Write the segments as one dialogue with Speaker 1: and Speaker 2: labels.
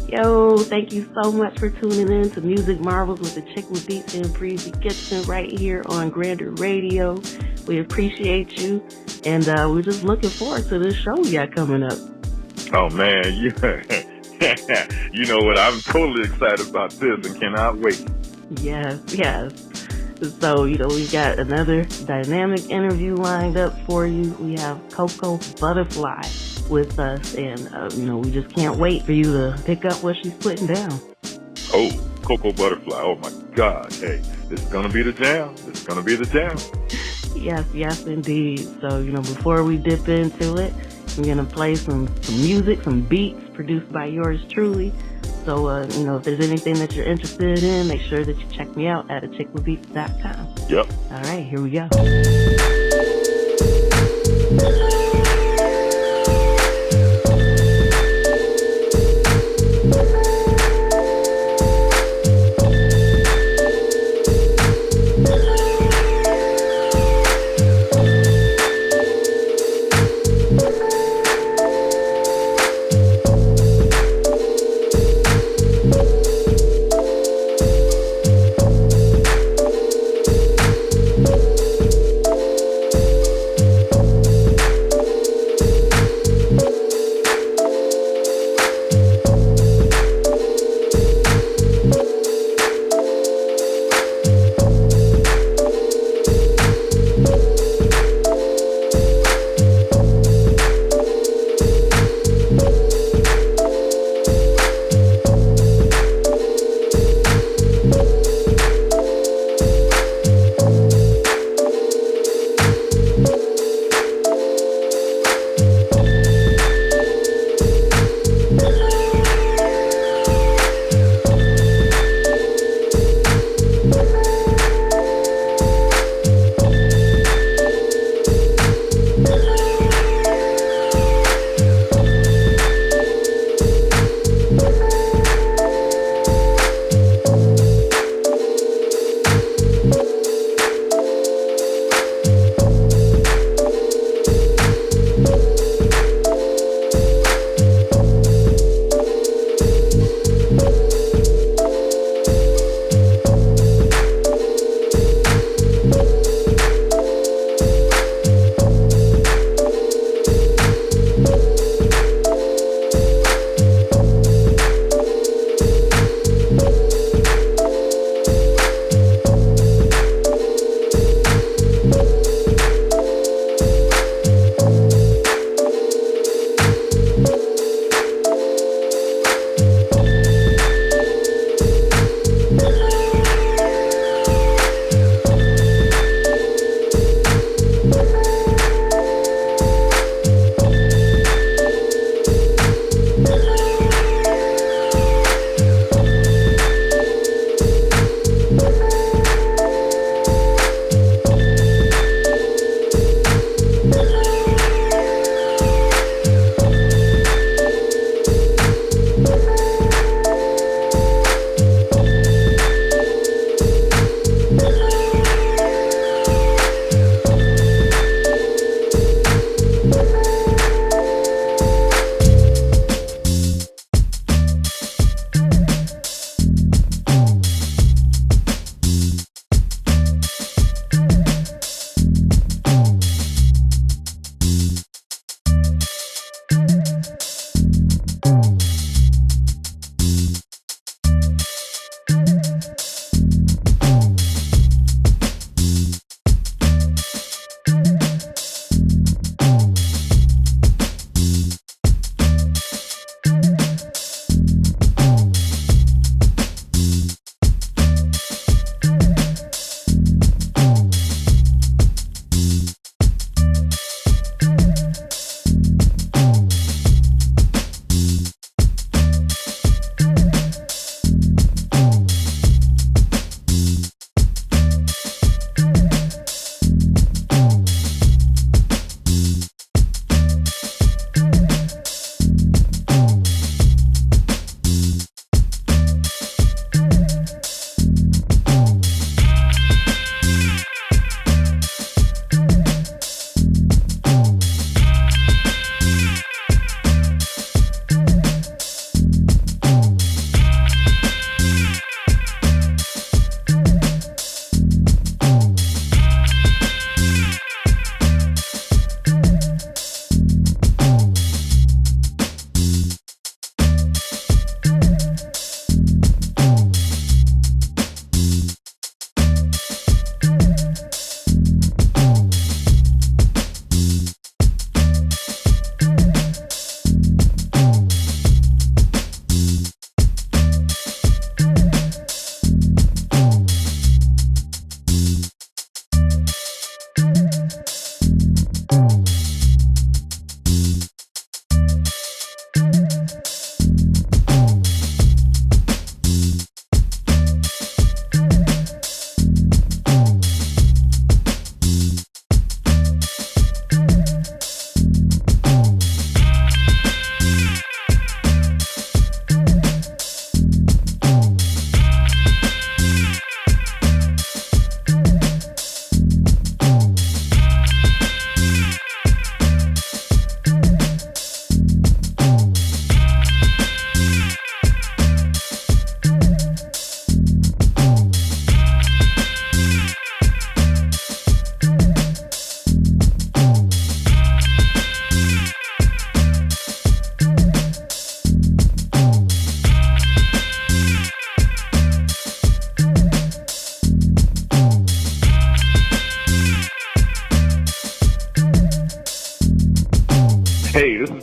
Speaker 1: Yo, thank you so much for tuning in to Music Marvels with Achickwitbeatz Breezy Gipson right here on Grander Radio. We appreciate you, and we're just looking forward to this show we got coming up.
Speaker 2: Oh man, you know what? I'm totally excited about this and cannot wait.
Speaker 1: Yes. So, we've got another dynamic interview lined up for you. We have Coko Buttafli with us, and, we just can't wait for you to pick up what she's putting down.
Speaker 2: Oh, Coko Buttafli. Oh, my God. Hey, this is going to be the jam.
Speaker 1: Yes, indeed. So, before we dip into it, I'm going to play some music, some beats produced by yours truly. So, if there's anything that you're interested in, make sure that you check me out at achickwitbeatz.com.
Speaker 2: Yep.
Speaker 1: All right, here we go.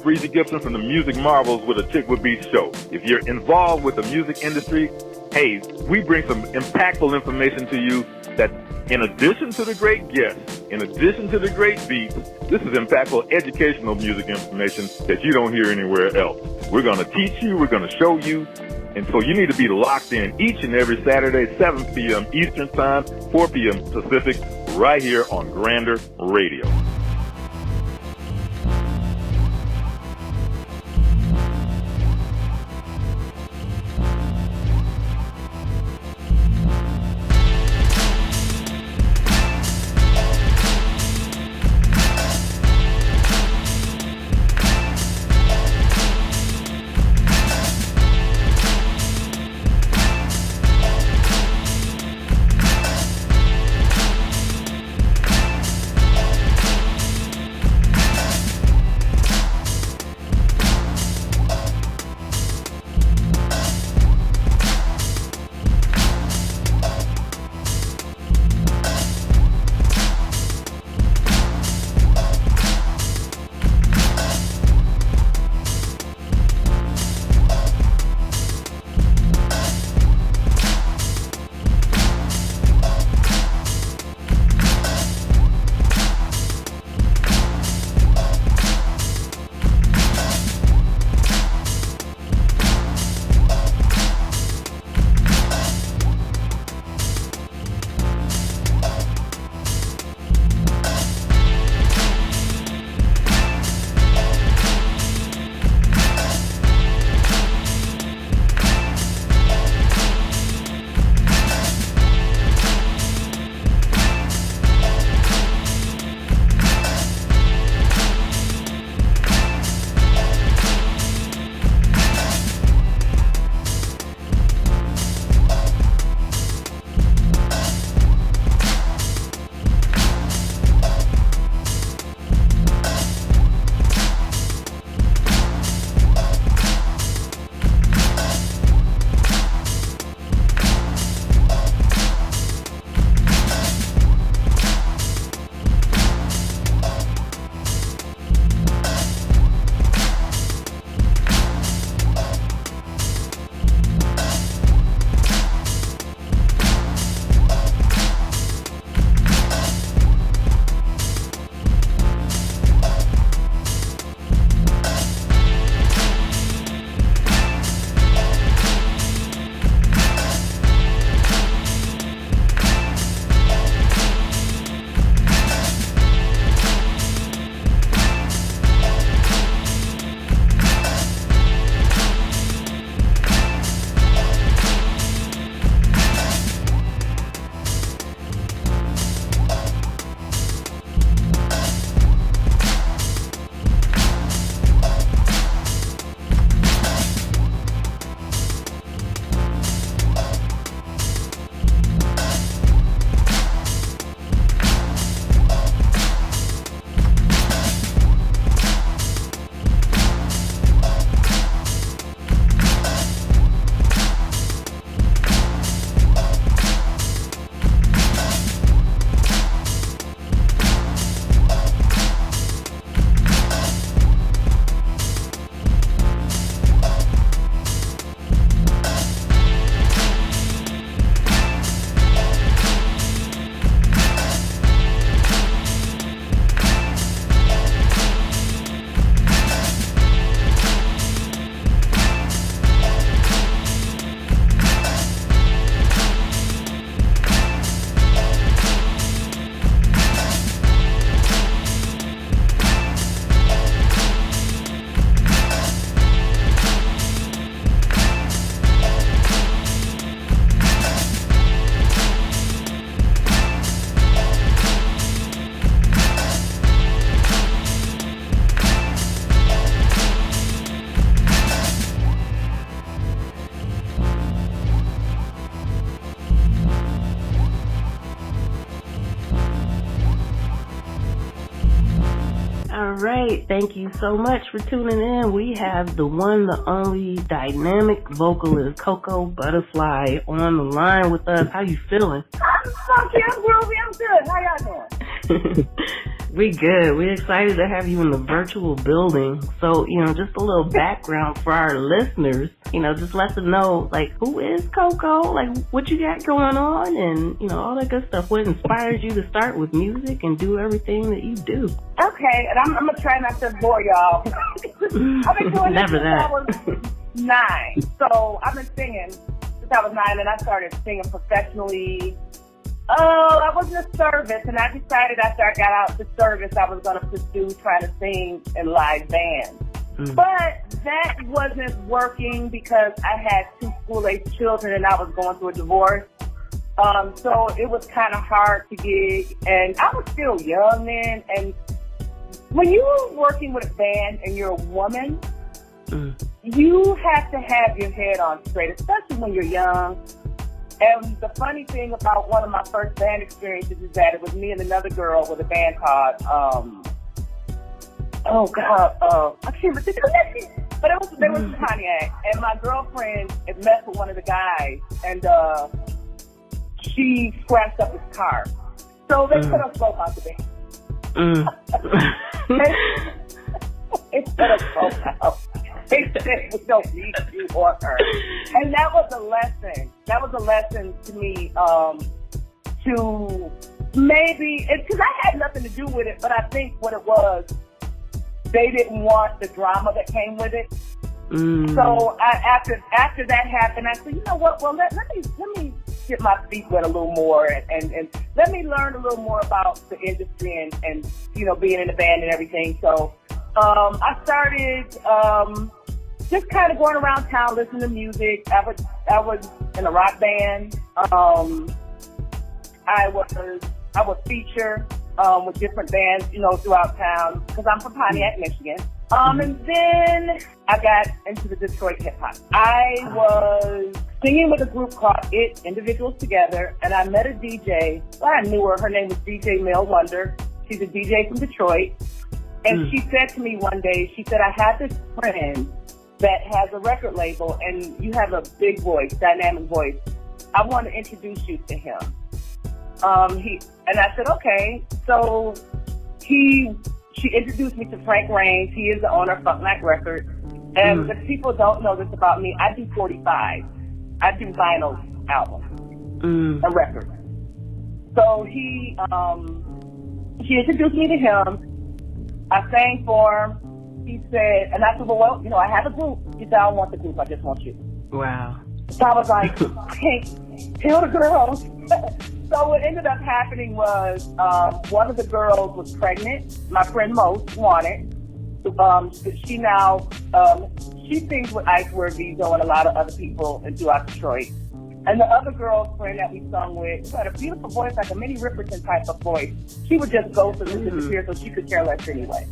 Speaker 2: Breezy Gipson from the Music Marvels with Achickwitbeatz Show. If you're involved with the music industry, hey, we bring some impactful information to you that in addition to the great guests, in addition to the great beats, this is impactful educational music information that you don't hear anywhere else. We're going to teach you, we're going to show you, and so you need to be locked in each and every Saturday, 7 p.m. Eastern Time, 4 p.m. Pacific, right here on Grander Radio.
Speaker 1: All right. Thank you so much for tuning in. We have the one, the only dynamic vocalist, Coko Buttafli, on the line with us. How you feeling?
Speaker 3: I'm funky, I'm groovy, I'm good. How y'all doing?
Speaker 1: We good. We're excited to have you in the virtual building. So, just a little background for our listeners. Just let them know, like, who is Coko? Like, what you got going on and, all that good stuff. What inspired you to start with music and do everything that you do?
Speaker 3: Okay, and I'm going to try not to bore y'all. I've been doing this since I was 9. So I've been singing since I was 9, and I started singing professionally. I was in a service, and I decided after I got out the service, I was going to pursue trying to sing in live bands. But that wasn't working because I had 2 school-age children, and I was going through a divorce. So it was kind of hard to gig, and I was still young then. And when you're working with a band and you're a woman, you have to have your head on straight, especially when you're young. And the funny thing about one of my first band experiences is that it was me and another girl with a band called, I can't remember, but they was in Pontiac, and my girlfriend had messed with one of the guys, and she scratched up his car. So they put us both out the band. They put us both out. They said we don't need you or her. And that was a lesson. That was a lesson to me, to maybe, because I had nothing to do with it, but I think what it was, they didn't want the drama that came with it. So after that happened, I said, you know what, well, let me get my feet wet a little more and let me learn a little more about the industry and being in a band and everything. So I started just kind of going around town listening to music. I was in a rock band. I would feature with different bands, throughout town because I'm from Pontiac, Michigan. And then I got into the Detroit hip hop. I was singing with a group called It, Individuals Together, and I met a DJ. Well, I knew her. Her name was DJ Mel Wonder. She's a DJ from Detroit. And she said to me one day, she said, I have this friend that has a record label and you have a big voice, dynamic voice. I want to introduce you to him. And I said, okay. So she introduced me to Frank Raines. He is the owner of Funk Night Records. And if people don't know this about me, I do 45. I do vinyl albums, a record. So she introduced me to him. I sang for him. He said, and I said, well, I have a group. He said, I don't want the group. I just want you.
Speaker 1: Wow.
Speaker 3: So I was like, hey, tell the girls. So what ended up happening was one of the girls was pregnant. My friend Most wanted. She now, she sings with Icewear Visa and a lot of other people throughout Detroit. And the other girlfriend that we sung with, who had a beautiful voice, like a Minnie Riperton type of voice, she would just ghost and disappear, so she could care less anyway.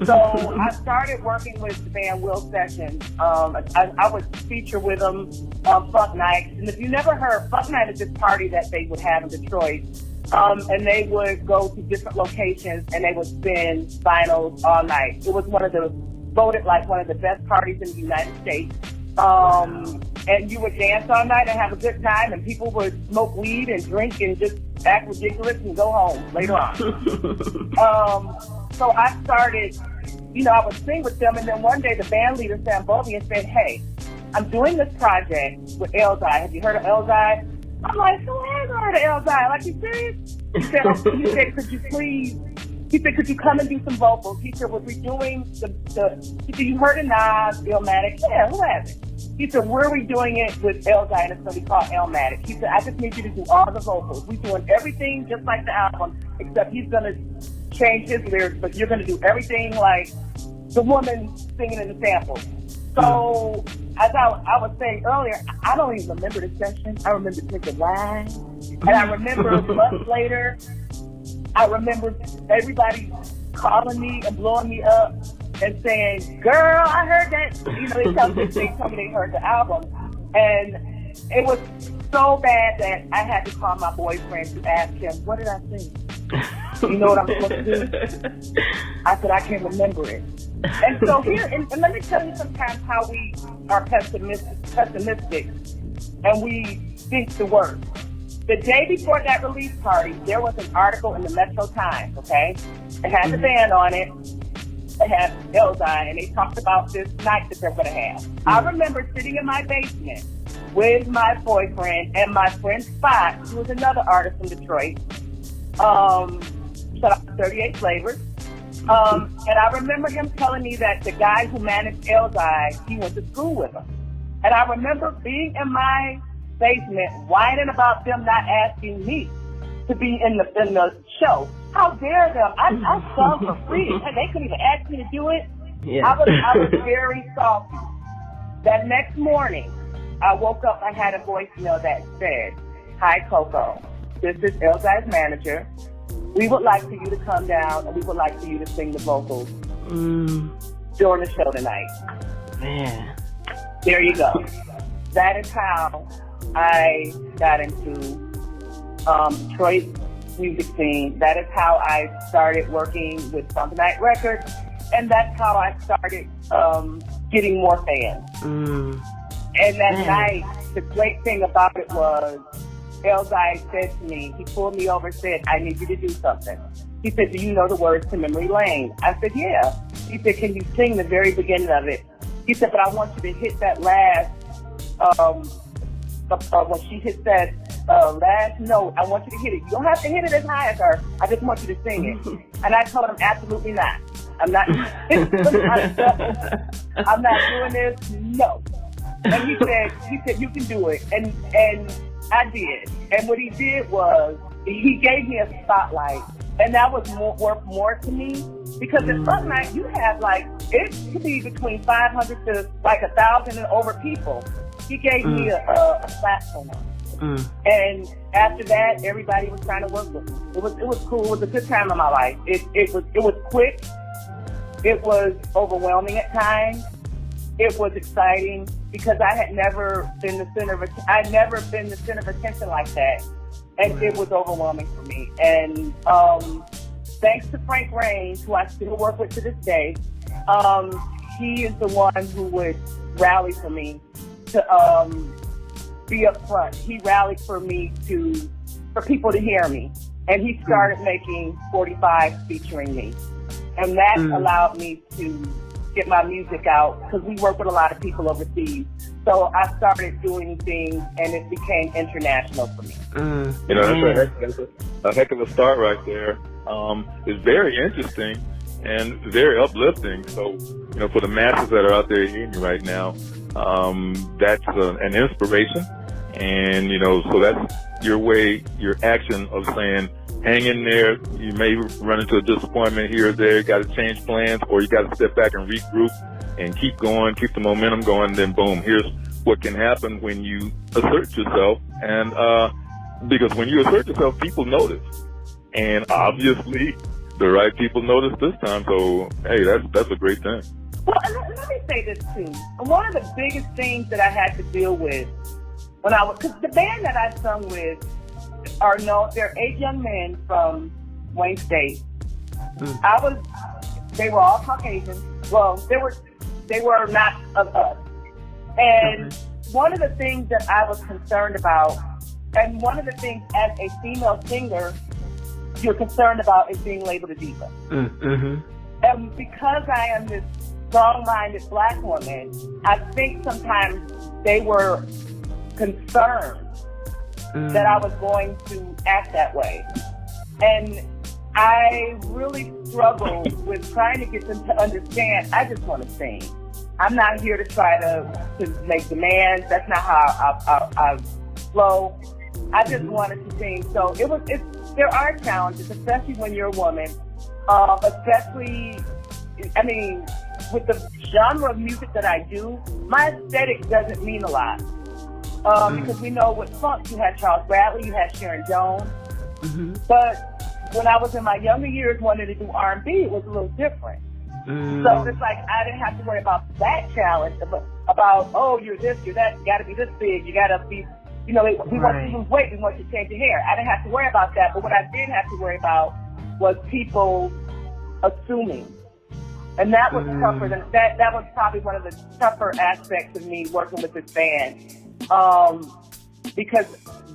Speaker 3: So I started working with the band Will Sessions. I would feature with them on Funk Nights. And if you never heard, Funk Night is this party that they would have in Detroit. And they would go to different locations and they would spin vinyls all night. It was voted like one of the best parties in the United States. And you would dance all night and have a good time, and people would smoke weed and drink and just act ridiculous and go home later on. So I started, I would sing with them, and then one day the band leader, Sam Bovian, said, hey, I'm doing this project with Elzai. Have you heard of Elzai? I'm like, who has heard of Elzai? Like, you serious? He said, could you please? He said, could you come and do some vocals? He said, we're redoing he said, you heard of Nas, Illmatic? Yeah, who hasn't? He said, we're redoing it with Elzai, and it's going to be called Illmatic. He said, I just need you to do all the vocals. We're doing everything just like the album, except he's going to change his lyrics, but you're going to do everything like the woman singing in the samples. So, as I was saying earlier, I don't even remember the session. I remember drinking wine. And I remember months later, I remember everybody calling me and blowing me up and saying, girl, I heard that. They told me they heard the album. And it was so bad that I had to call my boyfriend to ask him, what did I sing? You know what I'm supposed to do? I said, I can't remember it. And so here, and let me tell you sometimes how we are pessimistic and we think the worst. The day before that release party, there was an article in the Metro Times, okay? It had the band on it. It had Elzai, and they talked about this night that they're going to have. I remember sitting in my basement with my boyfriend and my friend Spot, who was another artist from Detroit. Shout out to 38 Flavors. And I remember him telling me that the guy who managed Elzai, he went to school with him. And I remember being in my basement whining about them not asking me to be in the show. How dare them? I sung for free. They couldn't even ask me to do it.
Speaker 1: Yeah.
Speaker 3: I was very salty. That next morning, I woke up, I had a voicemail that said, "Hi, Coko. This is Elzai's manager. We would like for you to come down, and we would like for you to sing the vocals during the show tonight."
Speaker 1: Man.
Speaker 3: There you go. That is how I got into Detroit music scene. That is how I started working with Funk Night Records, and that's how I started getting more fans. And that night, the great thing about it was, Elzai said to me, he pulled me over and said, "I need you to do something." He said, "Do you know the words to Memory Lane?" I said, "Yeah." He said, "Can you sing the very beginning of it?" He said, "But I want you to hit that last, when she hits that last note, I want you to hit it. You don't have to hit it as high as her. I just want you to sing it." And I told him, "Absolutely not. I'm not I'm not doing this. No." And he said, "You can do it." And I did. And what he did was, he gave me a spotlight. And that was worth more to me. Because at Funk Night, you have it could be between 500 to 1,000 and over people. He gave me a platform. And after that, everybody was trying to work with me. It was cool. It was a good time in my life. It was quick. It was overwhelming at times. It was exciting because I had never been the center of attention like that, and it was overwhelming for me. And thanks to Frank Raines, who I still work with to this day, he is the one who would rally for me to be up front. He rallied for me for people to hear me, and he started making 45 featuring me, and that allowed me to get my music out, because we work with a lot of people overseas. So I started doing things, and it became international for me.
Speaker 2: That's a heck of a start right there. It's very interesting and very uplifting. So, for the masses that are out there hearing you right now, that's an inspiration. And, so that's your action of saying, hang in there. You may run into a disappointment here or there. You got to change plans, or you got to step back and regroup and keep going, keep the momentum going. Then boom, here's what can happen when you assert yourself. And because when you assert yourself, people notice, and obviously the right people notice this time. So hey, that's a great thing.
Speaker 3: Well, let me say this too. One of the biggest things that I had to deal with because the band that I sung with they're 8 young men from Wayne State. They were all Caucasian. Well, they were not of us. And one of the things that I was concerned about, and one of the things as a female singer you're concerned about, is being labeled a diva. And because I am this strong-minded black woman, I think sometimes they were concerned that I was going to act that way. And I really struggled with trying to get them to understand, I just want to sing. I'm not here to try to make demands. That's not how I flow. I just wanted to sing. So there are challenges, especially when you're a woman, with the genre of music that I do, my aesthetic doesn't mean a lot. Because we know with funk, you had Charles Bradley, you had Sharon Jones. But when I was in my younger years wanting to do R&B, it was a little different. So it's like I didn't have to worry about that challenge about, oh, you're this, you're that, you got to be this big, you got to be, we want you to lose weight, we want you to change your hair. I didn't have to worry about that. But what I did have to worry about was people assuming. And that was tougher than that. That was probably one of the tougher aspects of me working with this band. Because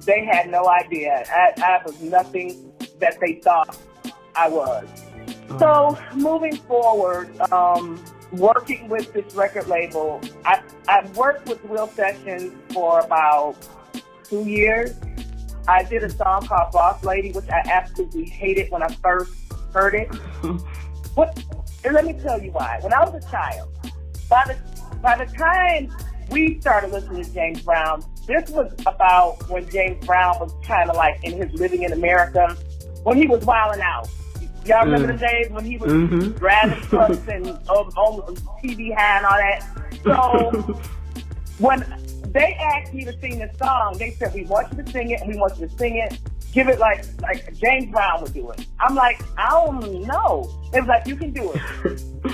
Speaker 3: they had no idea. I was nothing that they thought I was. So moving forward, working with this record label, I've worked with Real Sessions for about 2 years. I did a song called Boss Lady, which I absolutely hated when I first heard it. And let me tell you why. When I was a child, by the time we started listening to James Brown, this was about when James Brown was kind of like in his Living in America, when he was wilding out. Y'all remember the days when he was driving trucks and on TV high and all that? So when they asked me to sing this song, they said, we want you to sing it and we want you to sing it. Give it like James Brown would do it. I'm like, I don't know. It was like, you can do it.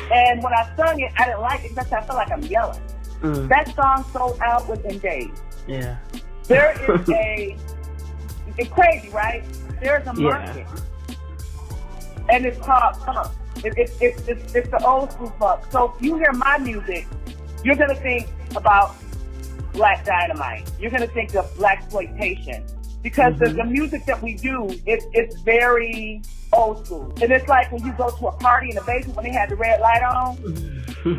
Speaker 3: And when I sung it, I didn't like it because I felt like I'm yelling. That song sold out within days.
Speaker 1: Yeah.
Speaker 3: There is it's crazy, right? There's a market. And it's called funk. It's the old school funk. So if you hear my music, you're going to think about Black Dynamite. You're going to think of Blaxploitation. Because the music that we do, it's very old school. And it's like when you go to a party in the basement when they had the red light on.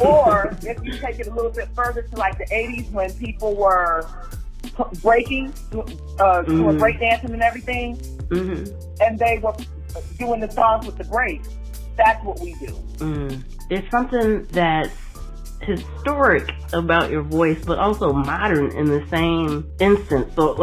Speaker 3: Or if you take it a little bit further to like the 80s when people were breaking, doing breakdancing and everything. And they were doing the songs with the breaks. That's what we do.
Speaker 1: There's something that's historic about your voice, but also modern in the same instance. So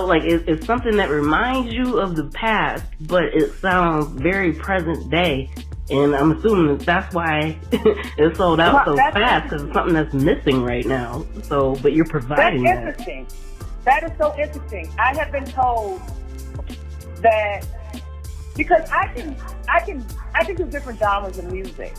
Speaker 1: like it's something that reminds you of the past, but it sounds very present day. And I'm assuming that's why it sold out so fast, because it's something that's missing right now. So, but you're providing that.
Speaker 3: That's interesting. That is so interesting. I have been told that because I can do different genres of music.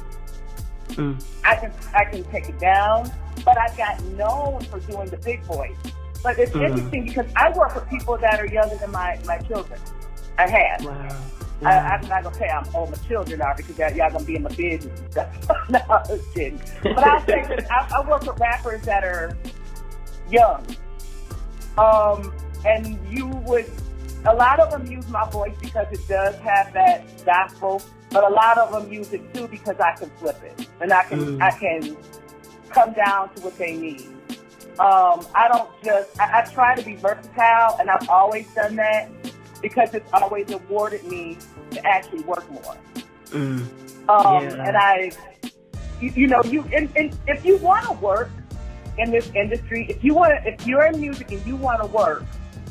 Speaker 3: I can take it down, but I got known for doing the big voice. But it's interesting because I work with people that are younger than my children. I have.
Speaker 1: Wow.
Speaker 3: I'm not gonna say I'm old. My children are, because y'all gonna be in my business and stuff. No, I'm just kidding. But I'll say this: I work with rappers that are young, and a lot of them use my voice because it does have that gospel. But a lot of them use it too because I can flip it, and I can come down to what they need. I try to be versatile, and I've always done that because it's always awarded me to actually work more. And if you want to work in this industry, if you're in music and you want to work,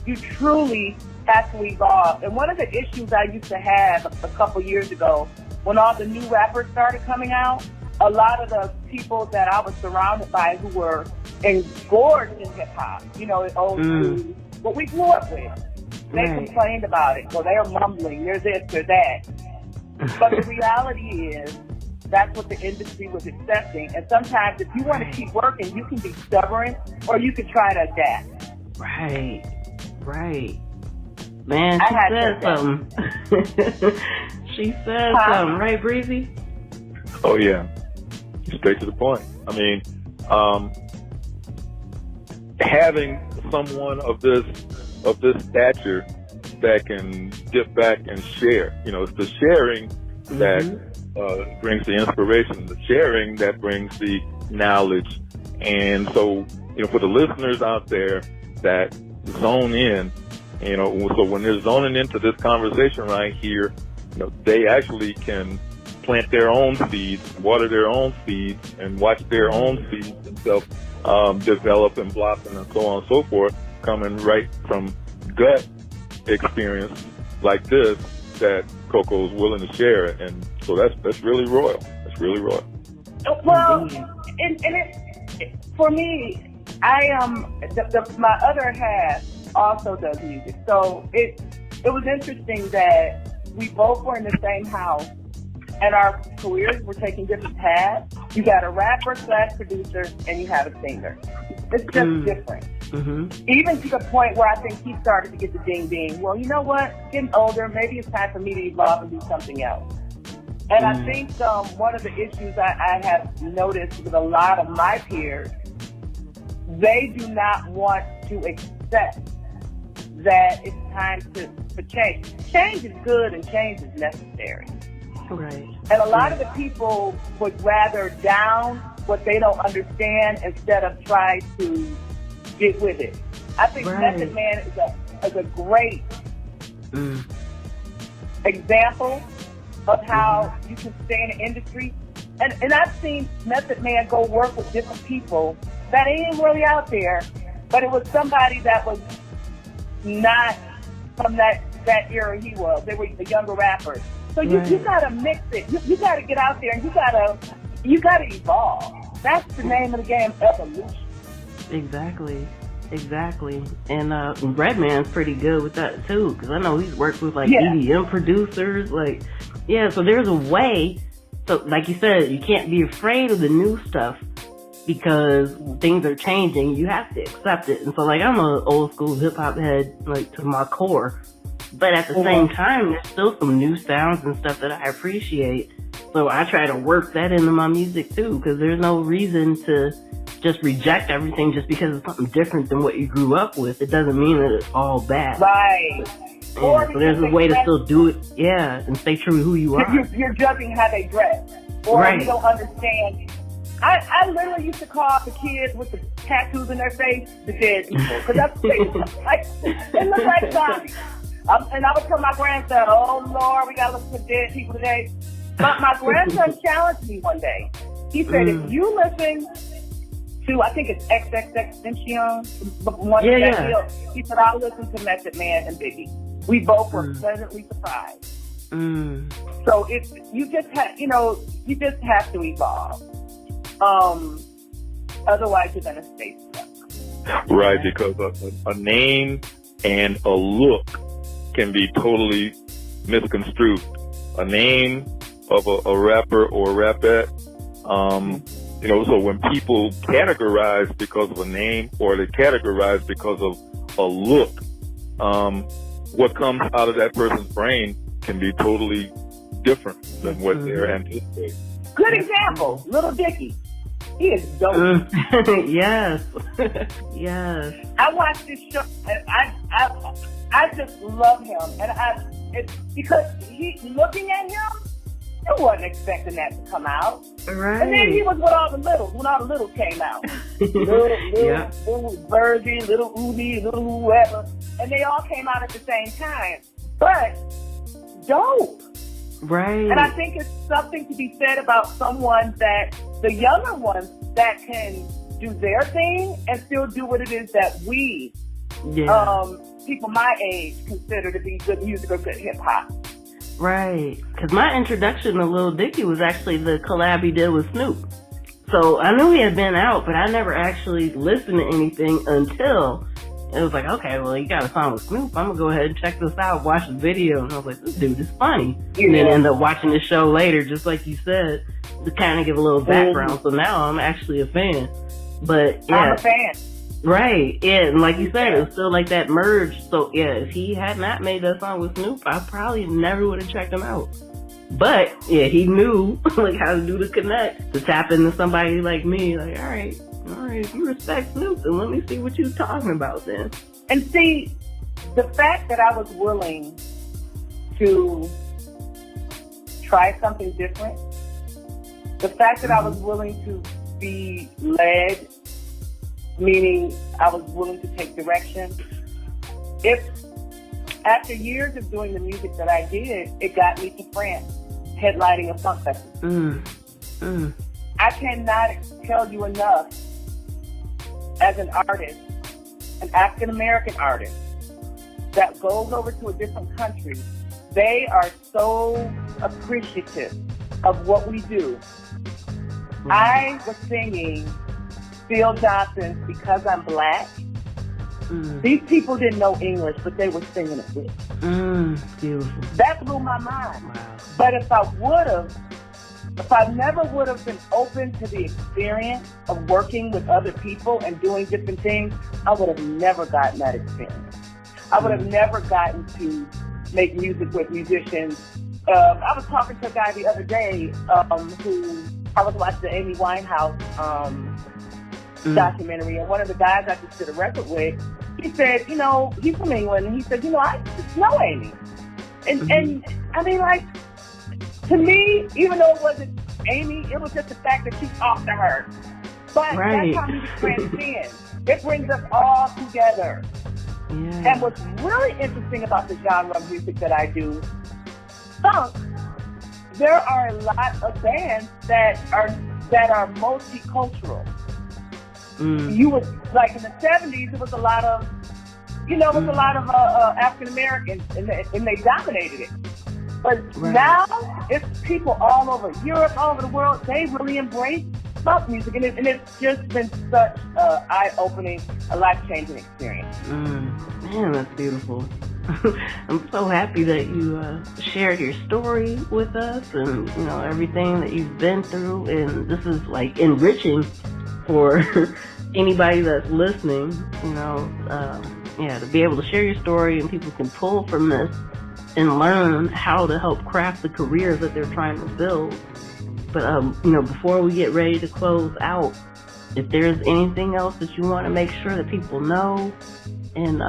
Speaker 3: you truly have to evolve. And one of the issues I used to have a couple years ago, when all the new rappers started coming out, a lot of the people that I was surrounded by who were engorged in hip hop, old school, what we grew up with, they complained about it. Well, they're mumbling, they're this, they're that. But the reality is, that's what the industry was accepting. And sometimes if you want to keep working, you can be stubborn or you can try to adapt.
Speaker 1: Right. Man, she said something. She said something, right, Breezy?
Speaker 2: Oh, yeah. Straight to the point. I mean, having someone of this stature that can get back and share. It's the sharing that brings the inspiration, the sharing that brings the knowledge. And so, for the listeners out there that zone in, so when they're zoning into this conversation right here, they actually can plant their own seeds, water their own seeds, and watch their own seeds themselves develop and blossom and so on and so forth, coming right from gut experience like this that Coko is willing to share. And so that's really royal. That's really royal.
Speaker 3: Well, and for me, I am my other half also does music. So it was interesting that we both were in the same house and our careers were taking different paths. You got a rapper / producer and you have a singer. It's just different. Even to the point where I think he started to get the ding ding. Well, you know what? Getting older, maybe it's time for me to evolve and do something else. And I think one of the issues I have noticed with a lot of my peers, they do not want to accept that it's time for change. Change is good and change is necessary.
Speaker 1: Right.
Speaker 3: And a lot of the people would rather down what they don't understand instead of try to get with it. I think Method Man is a great example of how you can stay in the industry. And I've seen Method Man go work with different people that ain't really out there, but it was somebody that was not from that era he was. They were the younger rappers. So you gotta mix it. You gotta get out there and you gotta evolve. That's the name of the game, evolution.
Speaker 1: Exactly. And Redman's pretty good with that too, because I know he's worked with like EDM producers. Like, so there's a way. So like you said, you can't be afraid of the new stuff because things are changing. You have to accept it. And so like I'm an old school hip hop head, like to my core. But at the same time, there's still some new sounds and stuff that I appreciate. So I try to work that into my music too, because there's no reason to just reject everything just because it's something different than what you grew up with. It doesn't mean that it's all bad.
Speaker 3: Right.
Speaker 1: So there's a way to still do it, and stay true to who you are.
Speaker 3: You're judging how they dress. Or you don't understand. I literally used to call the kids with the tattoos in their face the dead people. Because that's like, it looks like zombies. And I would tell my grandson, oh Lord, we gotta look for dead people today. But my grandson challenged me one day. He said, if you listen to, I think it's XXXTentacion, he said, I'll listen to Method Man and Biggie. We both were pleasantly surprised. So you just have to evolve. Otherwise you're gonna stay stuck.
Speaker 2: Right, because a name and a look can be totally misconstrued. A name of a rapper or a rapette, so when people categorize because of a name or they categorize because of a look, what comes out of that person's brain can be totally different than what they're anticipating.
Speaker 3: Good example, Little Dicky. He is dope.
Speaker 1: Yes.
Speaker 3: I watched this show and I just love him, and it's because looking at him, I wasn't expecting that to come out.
Speaker 1: Right.
Speaker 3: And then he was with all the littles when all the littles came out. little Birdie, little Uzi, little whoever, and they all came out at the same time. But dope.
Speaker 1: Right.
Speaker 3: And I think it's something to be said about someone that the younger ones that can do their thing and still do what it is that we people my age consider to be good music or good hip hop.
Speaker 1: Right. Because my introduction to Lil Dicky was actually the collab he did with Snoop. So I knew he had been out, but I never actually listened to anything until it was like, okay, well, he got a song with Snoop. I'm going to go ahead and check this out, watch the video. And I was like, this dude is funny. Yeah. And then end up watching the show later, just like you said, to kind of give a little background. So now I'm actually a fan. But yeah.
Speaker 3: I'm a fan.
Speaker 1: Right, and like you said, it was still like that merge. So if he had not made that song with Snoop, I probably never would have checked him out. But he knew like how to do the connect to tap into somebody like me. Like, all right, if you respect Snoop, then let me see what you're talking about then.
Speaker 3: And see, the fact that I was willing to try something different, the fact that I was willing to be led, meaning I was willing to take direction. If after years of doing the music that I did, it got me to France, headlining a funk festival. I cannot tell you enough as an artist, an African American artist that goes over to a different country. They are so appreciative of what we do. I was singing Phil Johnson's Because I'm Black. These people didn't know English, but they were singing it with.
Speaker 1: Beautiful.
Speaker 3: That blew my mind.
Speaker 1: Wow.
Speaker 3: But if I never would have been open to the experience of working with other people and doing different things, I would have never gotten that experience. I would have never gotten to make music with musicians. I was talking to a guy the other day who I was watching the Amy Winehouse documentary, and one of the guys I just did a record with, he said, he's from England, and he said, I just know Amy. And I mean, like, to me, even though it wasn't Amy, it was just the fact that you talked to her. But
Speaker 1: Right.
Speaker 3: that's how music transcends. It brings us all together.
Speaker 1: Yeah.
Speaker 3: And what's really interesting about the genre of music that I do, funk, there are a lot of bands that are multicultural. You would, like in the 70s, it was a lot of, African Americans, and they dominated it. But now it's people all over Europe, all over the world. They really embrace funk music, and it's just been such an eye-opening, a life-changing experience.
Speaker 1: Man, that's beautiful. I'm so happy that you shared your story with us, and everything that you've been through. And this is like enriching for anybody that's listening. To be able to share your story, and people can pull from this and learn how to help craft the careers that they're trying to build. But, before we get ready to close out, if there's anything else that you want to make sure that people know, and,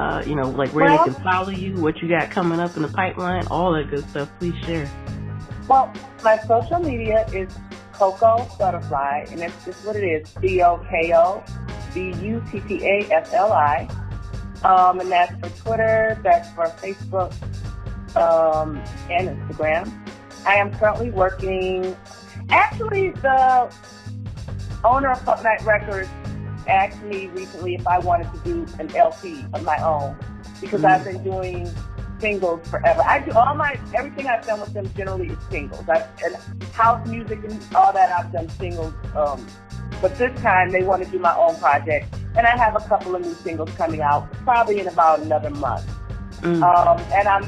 Speaker 1: where they can follow you, what you got coming up in the pipeline, all that good stuff, please share.
Speaker 3: Well, my social media is Coko Buttafli, and that's just what it is, Coko Buttafli. And that's for Twitter, that's for Facebook, and Instagram. I am currently working. Actually, the owner of Funk Night Records asked me recently if I wanted to do an LP of my own, because I've been doing singles forever. I do everything I've done with them generally is singles. And house music and all that, I've done singles. But this time they want to do my own project, and I have a couple of new singles coming out probably in about another month. And I'm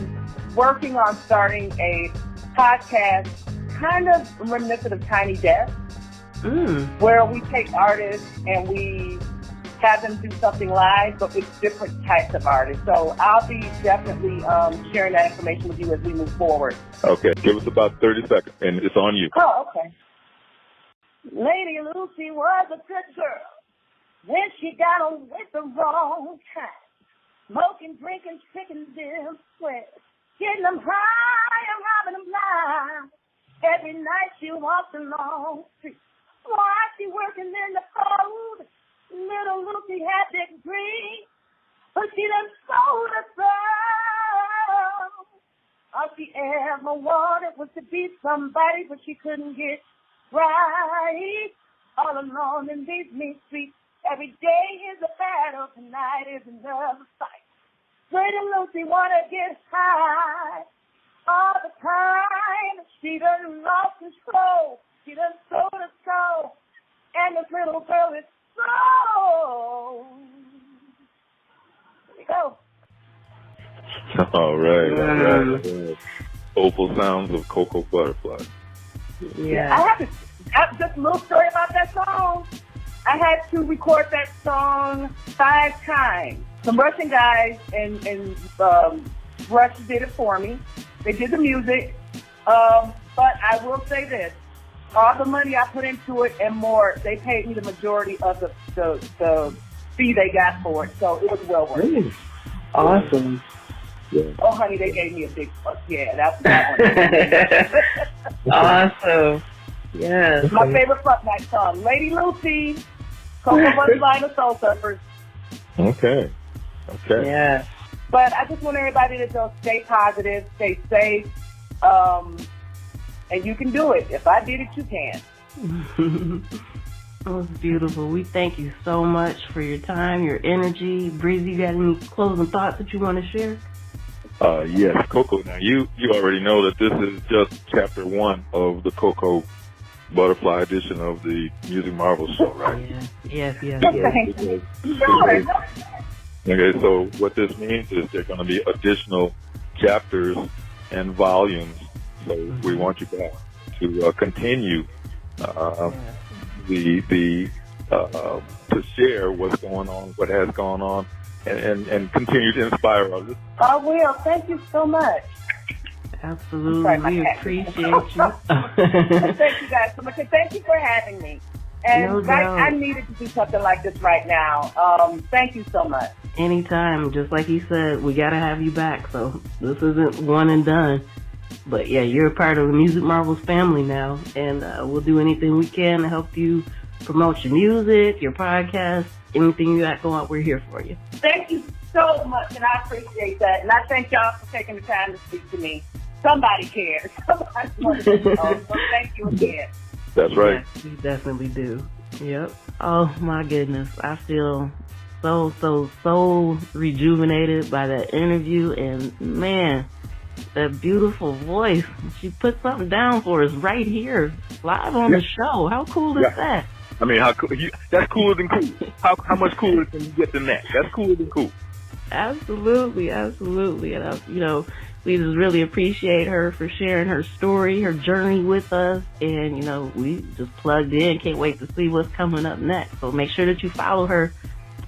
Speaker 3: working on starting a podcast kind of reminiscent of Tiny Desk, where we take artists and we have them do something live, but with different types of artists. So I'll be definitely sharing that information with you as we move forward.
Speaker 2: Okay, give us about 30 seconds, and it's on you.
Speaker 3: Oh, okay. Lady Lucy was a good girl when she got on with the wrong kind. Smoking, drinking, tricking them sweat. Getting them high and robbing them blind. Every night she walked along the street. While she working in the cold, little Lucy had that dream, but she done sold her soul. All she ever wanted was to be somebody, but she couldn't get right. All alone in these mean streets, every day is a battle, tonight is another fight. Pretty Lucy wanna get high all the time. She done lost control. She done sold her soul. And this little girl is so. Here we go.
Speaker 2: All right. Opal sounds of Coko Buttafli.
Speaker 3: Yeah. I have just a little story about that song. I had to record that song 5 times. Some Russian guys in Russia did it for me. They did the music. But I will say this. All the money I put into it and more, they paid me the majority of the fee they got for it. So it was well worth it.
Speaker 1: Awesome.
Speaker 2: Yeah.
Speaker 3: Oh, honey, they gave me a big fuck. Yeah, that one.
Speaker 1: Awesome. Yes.
Speaker 3: My favorite Fuck Night song, Lady Lucy, Coko Buttafli and the Soul Surfers.
Speaker 2: Okay.
Speaker 1: Yeah.
Speaker 3: But I just want everybody to just stay positive, stay safe, and you can do it. If I did it, you can.
Speaker 1: That was beautiful. We thank you so much for your time, your energy. Breezy, you got any closing thoughts that you want to share?
Speaker 2: Yes, Coko. Now, you already know that this is just chapter 1 of the Coko Buttafli edition of the Music Marvels show, right?
Speaker 1: Yeah. Yes.
Speaker 3: Sure.
Speaker 2: Okay, so what this means is there are going to be additional chapters and volumes. So we want you guys to continue to share what's going on, what has gone on, and continue to inspire others.
Speaker 3: I will. Thank you so much.
Speaker 1: Absolutely. We appreciate you.
Speaker 3: Thank you guys so much. And thank you for having me. And I needed to do something like this right now. Thank you so much.
Speaker 1: Anytime. Just like you said, we got to have you back. So this isn't one and done. But yeah, you're a part of the Music Marvels family now, and we'll do anything we can to help you promote your music, your podcast, anything you got going on. We're here for you.
Speaker 3: Thank you so much, and I appreciate that. And I thank y'all for taking the time to speak to me. Somebody cares. Somebody wants to know. So thank you again.
Speaker 2: That's right.
Speaker 1: Yes, we definitely do. Yep. Oh my goodness, I feel so rejuvenated by that interview, and man, that beautiful voice. She put something down for us right here, live on the show. How cool is that?
Speaker 2: I mean, how cool? That's cooler than cool. How much cooler can you get than that? That's cooler than cool.
Speaker 1: Absolutely. And we just really appreciate her for sharing her story, her journey with us, and we just plugged in. Can't wait to see what's coming up next. So make sure that you follow her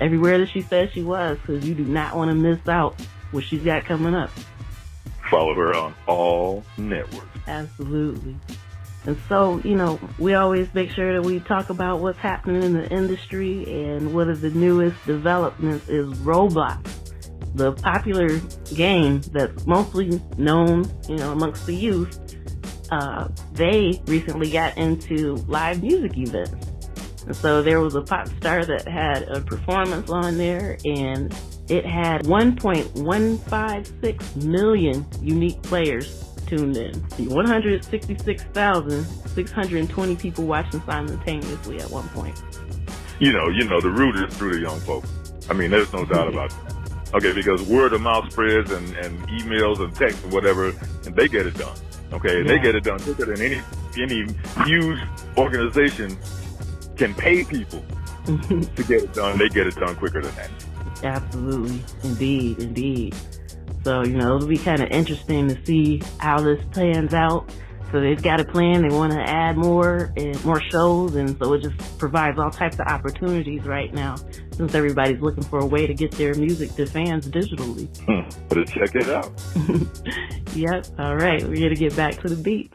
Speaker 1: everywhere that she says she was, because you do not want to miss out what she's got coming up.
Speaker 2: Follow her on all networks.
Speaker 1: Absolutely. And so, we always make sure that we talk about what's happening in the industry, and one of the newest developments is Roblox, the popular game that's mostly known, amongst the youth. They recently got into live music events. And so there was a pop star that had a performance on there, and it had 1.156 million unique players tuned in. 166,620 people watching simultaneously at one point.
Speaker 2: The root is through the young folks. I mean, there's no doubt about that. Okay, because word of mouth spreads and emails and text and whatever, and they get it done. Okay, they get it done quicker than any huge organization can pay people to get it done. They get it done quicker than that.
Speaker 1: Absolutely. Indeed. So, it'll be kind of interesting to see how this pans out. So they've got a plan. They want to add more shows, and so it just provides all types of opportunities right now, since everybody's looking for a way to get their music to fans digitally.
Speaker 2: Better check it out.
Speaker 1: Yep. All right. We're going to get back to the beats.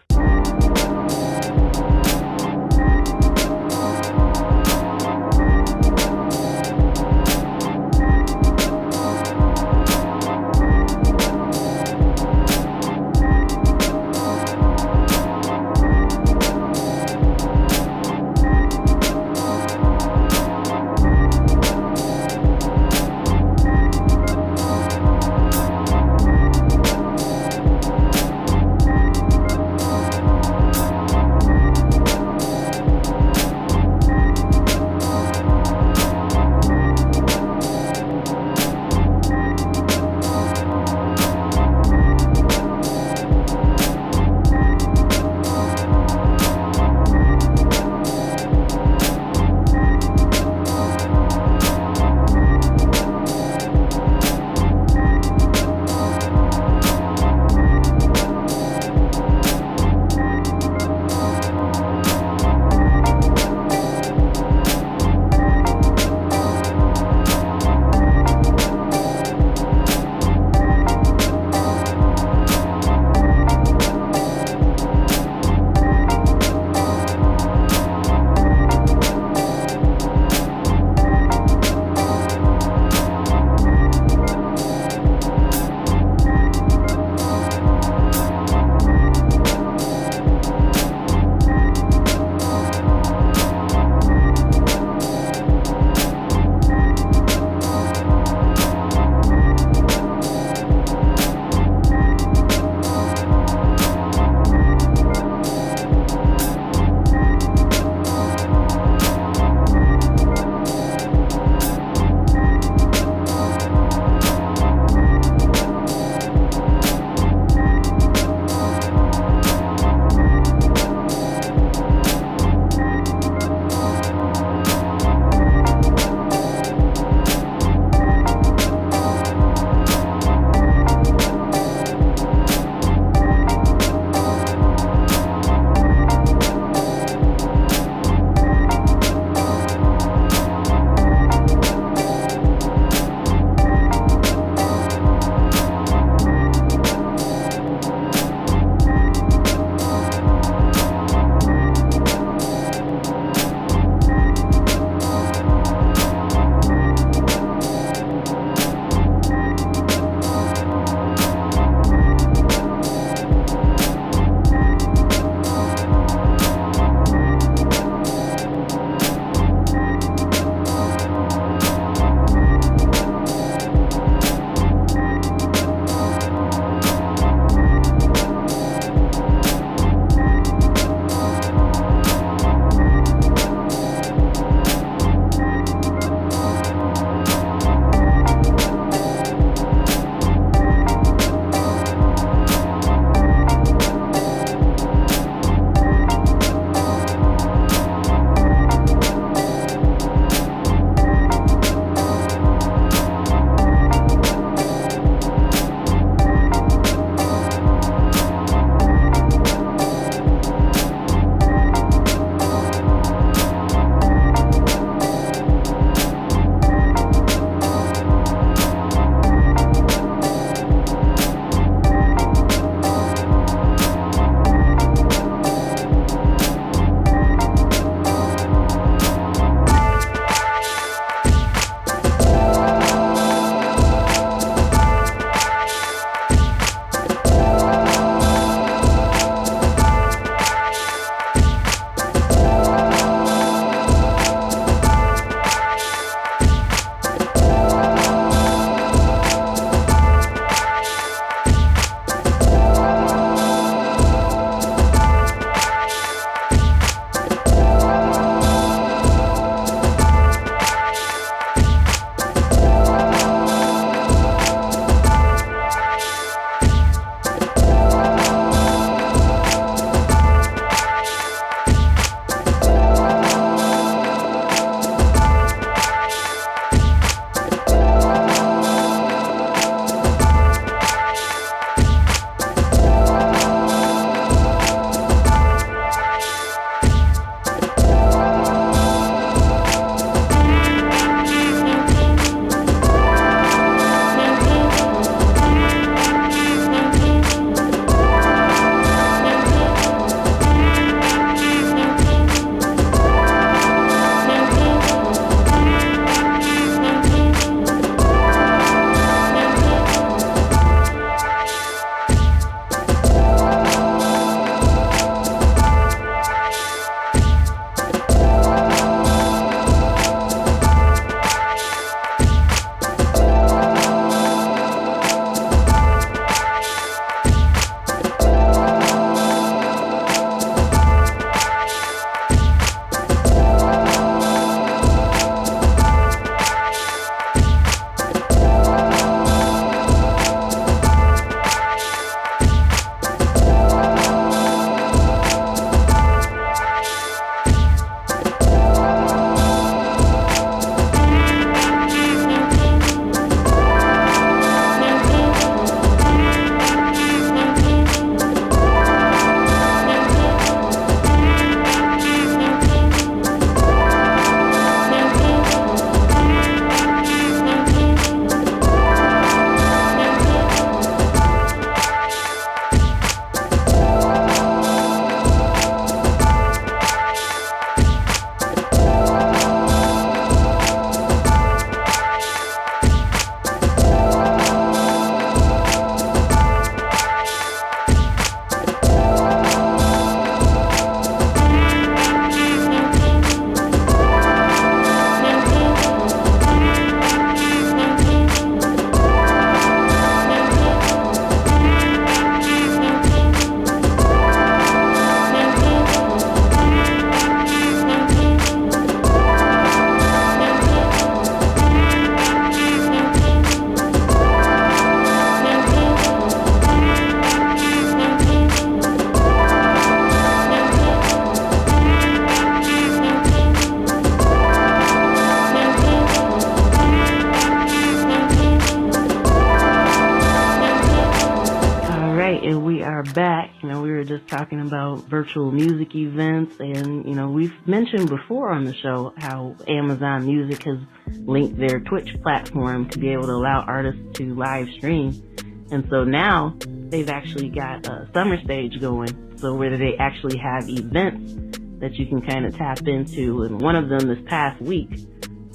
Speaker 1: and we are back. We were just talking about virtual music events, and, we've mentioned before on the show how Amazon Music has linked their Twitch platform to be able to allow artists to live stream. And so now they've actually got a summer stage going, so where they actually have events that you can kind of tap into. And one of them this past week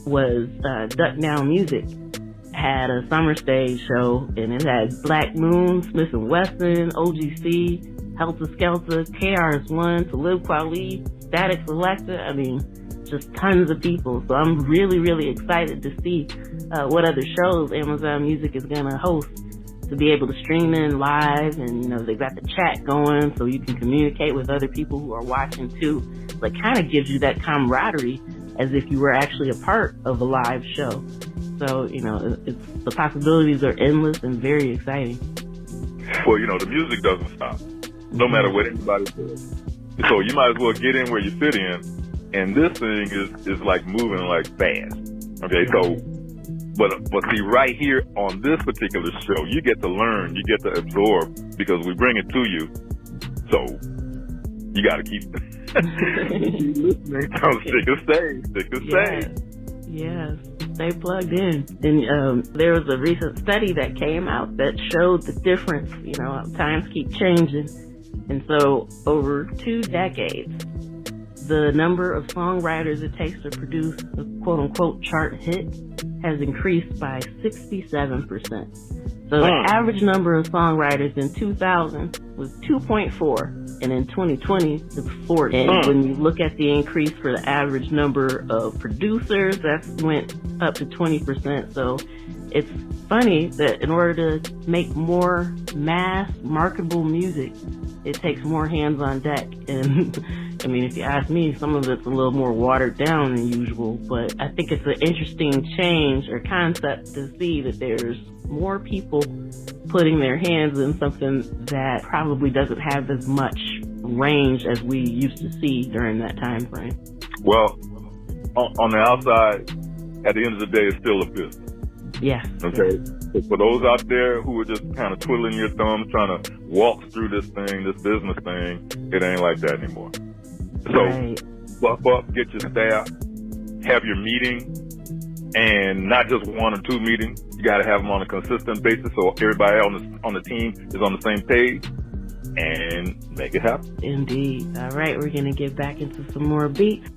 Speaker 1: was Duck Down Music had a summer stage show, and it had Black Moon, Smith & Wesson, OGC, Helter Skelter, KRS-One, Talib Kweli, Static Selector. Just tons of people. So I'm really, really excited to see what other shows Amazon Music is going to host, to be able to stream in live. And, they've got the chat going so you can communicate with other people who are watching too. So it kind of gives you that camaraderie as if you were actually a part of a live show. So, the possibilities are endless and very exciting.
Speaker 2: Well, the music doesn't stop, no matter what anybody says. So you might as well get in where you fit in. And this thing is like moving like fast. Okay, so, but see, right here on this particular show, you get to learn, you get to absorb, because we bring it to you. So you got to keep listening. Stick to stay.
Speaker 1: Yes, stay plugged in. And there was a recent study that came out that showed the difference. Times keep changing. And so over 2 decades, the number of songwriters it takes to produce a quote-unquote chart hit has increased by 67%. So the average number of songwriters in 2000 was 2.4, and in 2020 it's 40. And when you look at the increase for the average number of producers, that went up to 20%. So it's funny that in order to make more mass marketable music, it takes more hands on deck. And if you ask me, some of it's a little more watered down than usual, but I think it's an interesting change or concept to see that there's more people putting their hands in something that probably doesn't have as much range as we used to see during that time frame.
Speaker 2: Well, on the outside, at the end of the day, it's still a business.
Speaker 1: Yes.
Speaker 2: Okay. Yes. For those out there who are just kind of twiddling your thumbs, trying to walk through this business thing, it ain't like that anymore. So buff up, get your staff, have your meeting, and not just 1 or 2 meetings. You got to have them on a consistent basis so everybody on the team is on the same page, and make it happen.
Speaker 1: Indeed. All right, we're going to get back into some more beats.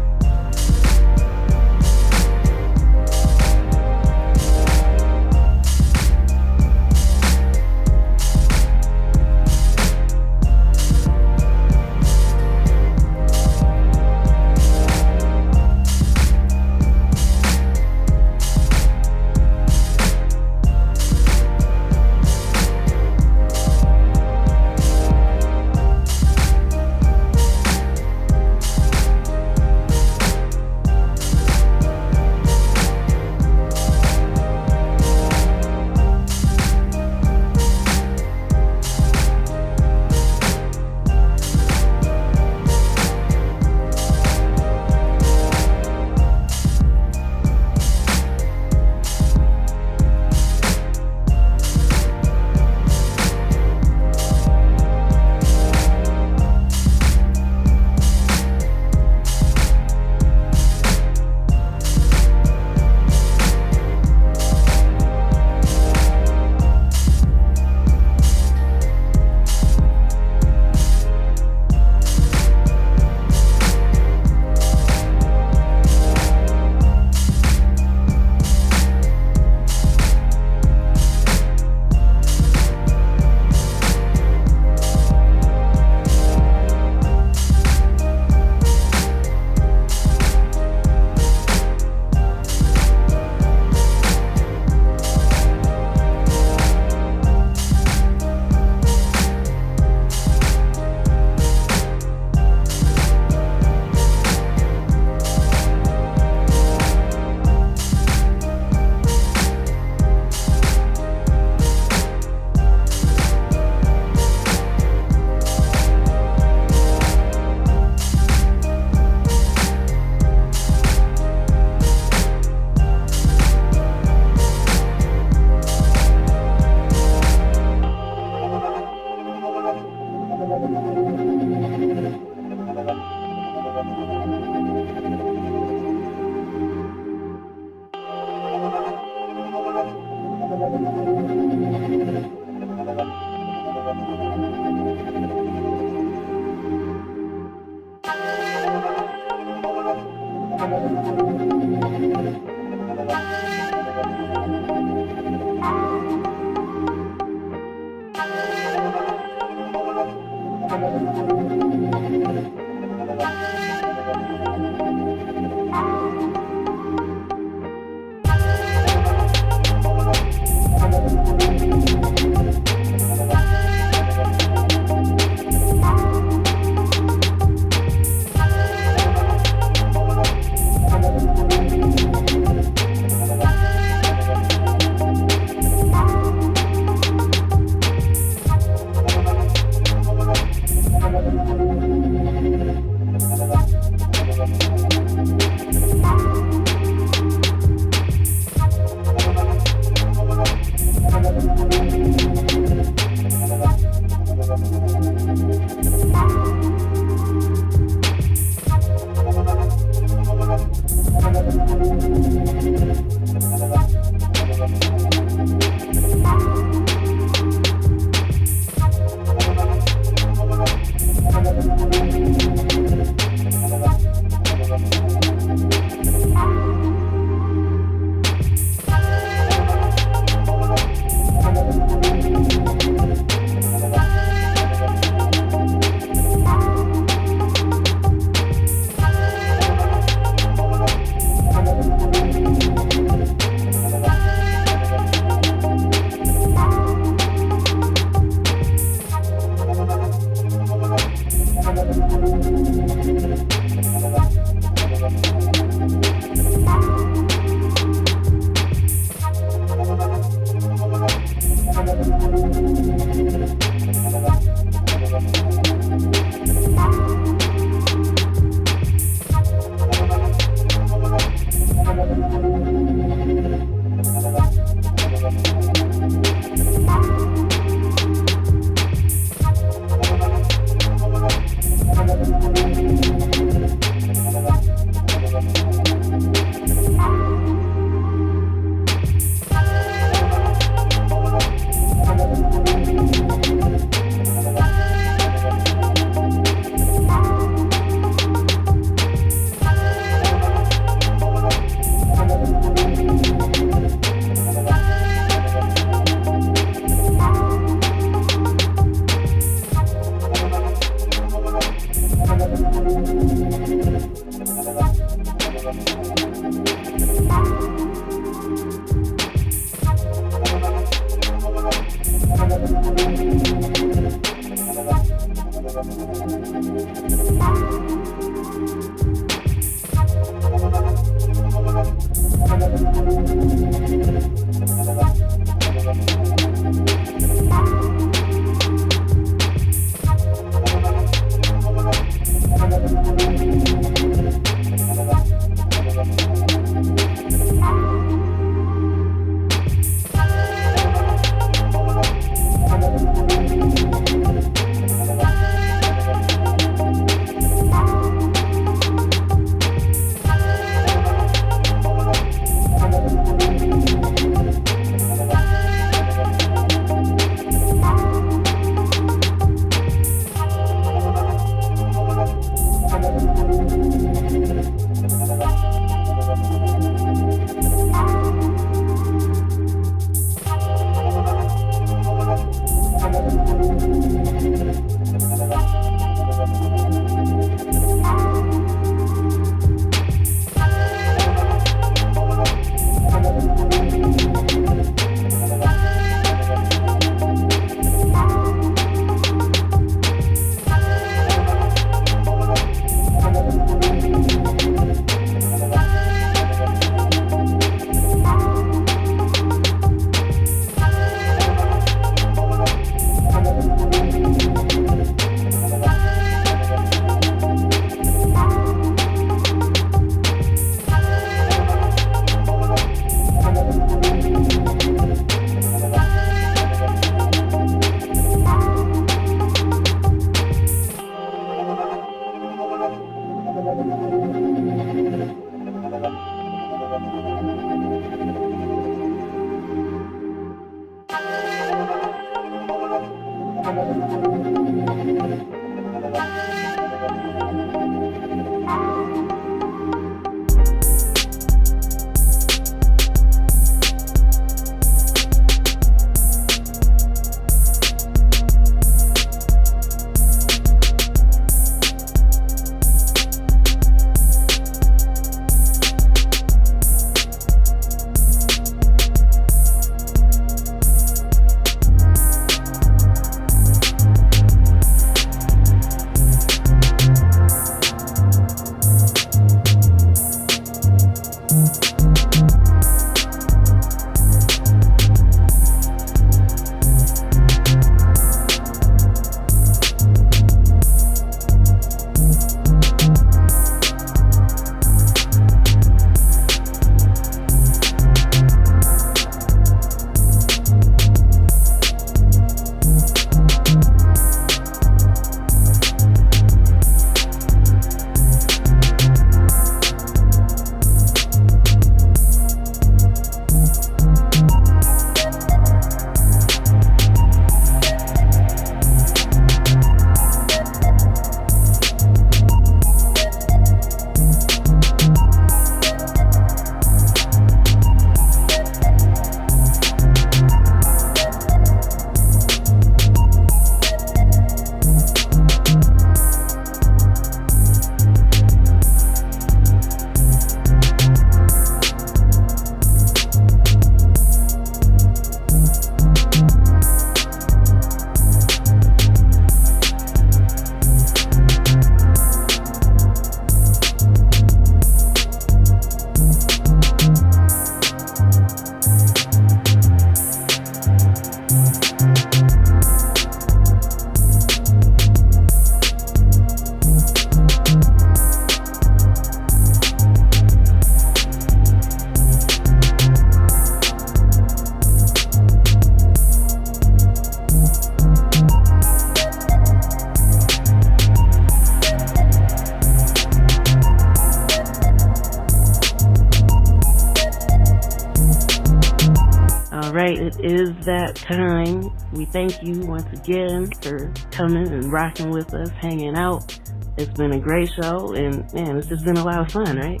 Speaker 1: right, it is that time. We thank you once again for coming and rocking with us, hanging out. It's been a great show, and man, it's just been a lot of fun, right?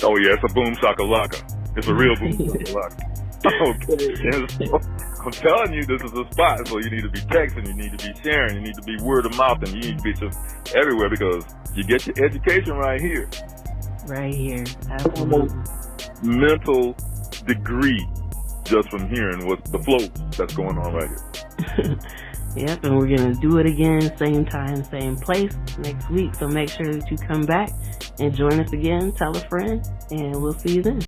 Speaker 2: Oh yeah, it's a boom shakalaka. It's a real boom shakalaka. Okay, and so, I'm telling you, this is a spot. So you need to be texting, you need to be sharing, you need to be word of mouth, and you need to be just everywhere because you get your education right here.
Speaker 1: Right here. Absolutely.
Speaker 2: Mental degree just from hearing what the flow that's going on right here.
Speaker 1: Yep, and we're going to do it again, same time, same place next week. So make sure that you come back and join us again. Tell a friend, and we'll see you then.